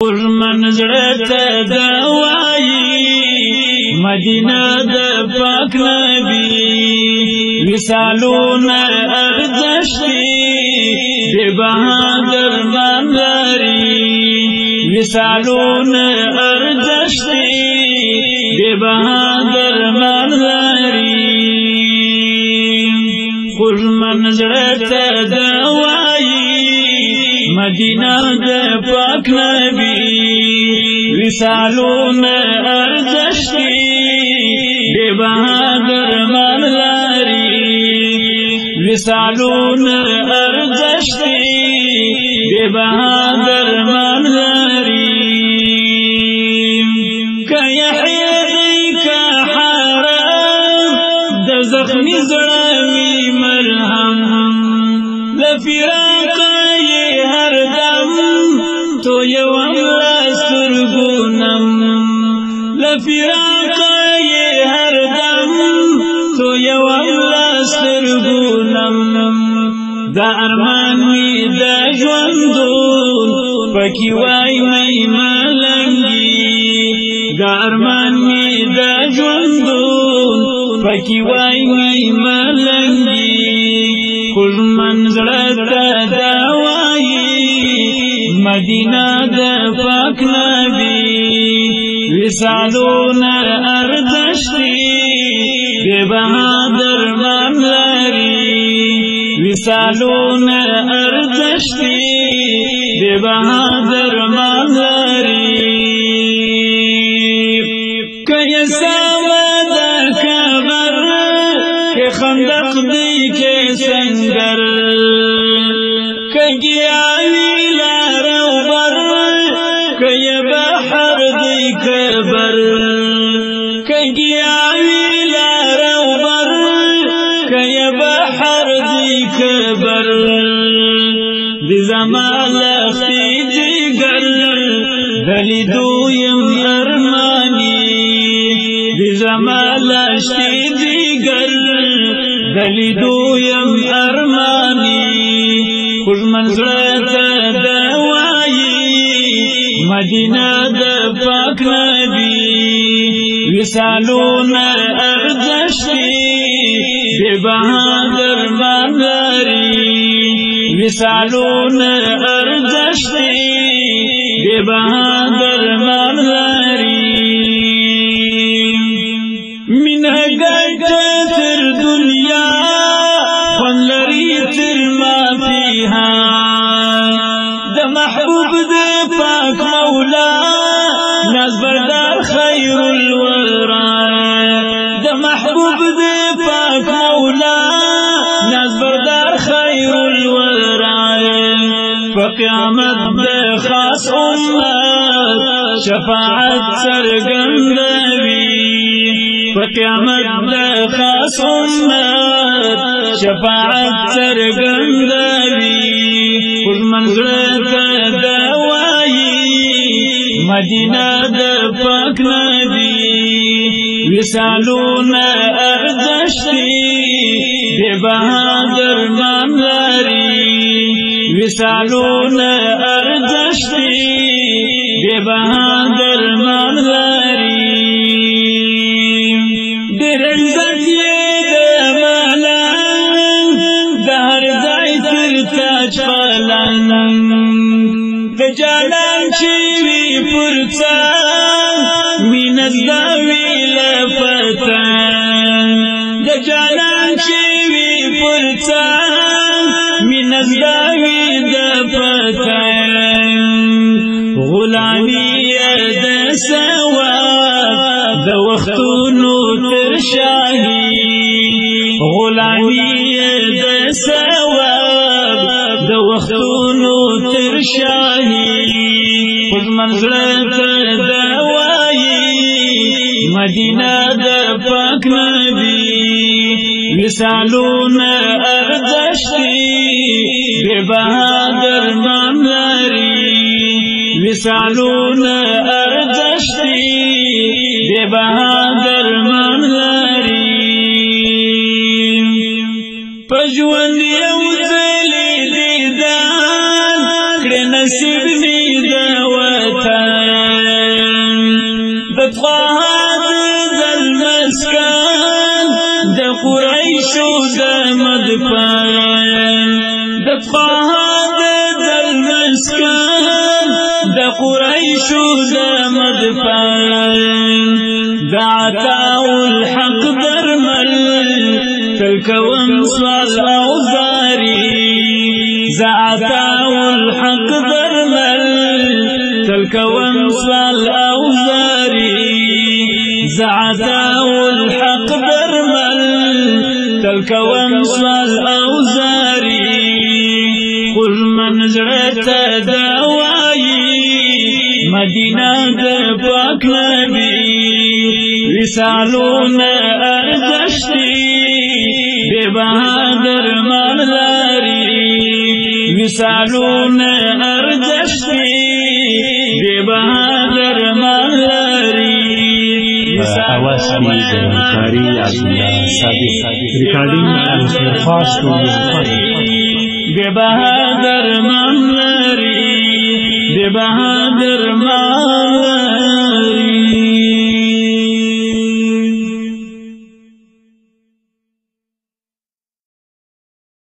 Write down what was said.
ورمن زړه ته دوايي مدینه د پاک نبی وصالونه ارزشتي بے بہادر مندری وصالونه ارزشتي بے بہادر مندری ورمن زړه ته دوايي مدینہ د پاک نبی وصالونه ارزشتي بے بہادر مندری وصالونه ارزشتي بے بہادر مندری کیحیی کا حرام د زخمی زړوی مرهم لفراق هر دم تو یوم لسترگونم لفراق هر دم تو یوم لسترگونم دا ارمان می دا ژوندون پکی وای می ملنگی دا ارمان می دا ژوندون پکی وای می ملنگی خوږ منزړه ته دوايي مدینه د پاک نبی وصالونه ارزشتي بے بہادر مندری وصالونه ارزشتي بے بہادر مندری کیسا خبر کہ خندق دی کے سنگر کگیاوی لارو بر کہ بحر دی کبر کگیاوی لارو بر کہ بحر دی کبر دی زمان لختی جگر دلی دویم ارمانی دی زمان لختی جگر دلی دویم ارمانی خوږ منزړه ته دوايي مدینه د پاک نبی وصالونه ارزشتي بے بہادر مندری وصالونه ارزشتي بے بہادر مندری مینه ګټه تر دنیا خوند لري تر ما فيها د محبوب د پاک مولا ناز بردار خیر الورا د محبوب د پاک مولا ناز بردار خیر الورا فقیامت د خاص امت شفاعت سرګندوي فقیامت د خاص امت شفاعت سرګندوي خوږ منزړه ته دوايي مدینه د پاک نبی وصالونه ارزشتي بے بہادر مندری وصالونه ارزشتي بے بہادر مندری ډېر عزت یې د ملنګ د هر ځای تر تاج پلنګ د جانان چې وي پر څنګ مینه زده وي له پتنګ د جانان چې وي پر څنګ مینه زده وي د پتنګ غلامي یې د ثواب د وختونو تر شاهي غلامي یې د ثواب د وختونو تر شاهي خوږ منزړه ته دوايي مدینه د پاک نبی وصالونه ارزشتي بے بہادر مندری وصالونه ارزشتي بے بہادر مندری پژوند یو ځلې دیدن کړه نصیب می د وطن قریشو دا مدفن دا عطاو الحق درمل تلکوم سوال او زاری زعطاو الحق درمل تلکوم سوال او زاری زعطاو الحق درمل تلکوم سوال او زاری قل من زرت دوائی مدینہ دا پاک نبی وصالون ارزشتی بے بہادر مالداری وصالون ارزشتی بے بہادر مالداری آواز کی جانکاری عبداللہ صادق ریکارڈنگ المصطفیٰ اسٹوڈیو بے بہادر مالداری بے بہادر مالداری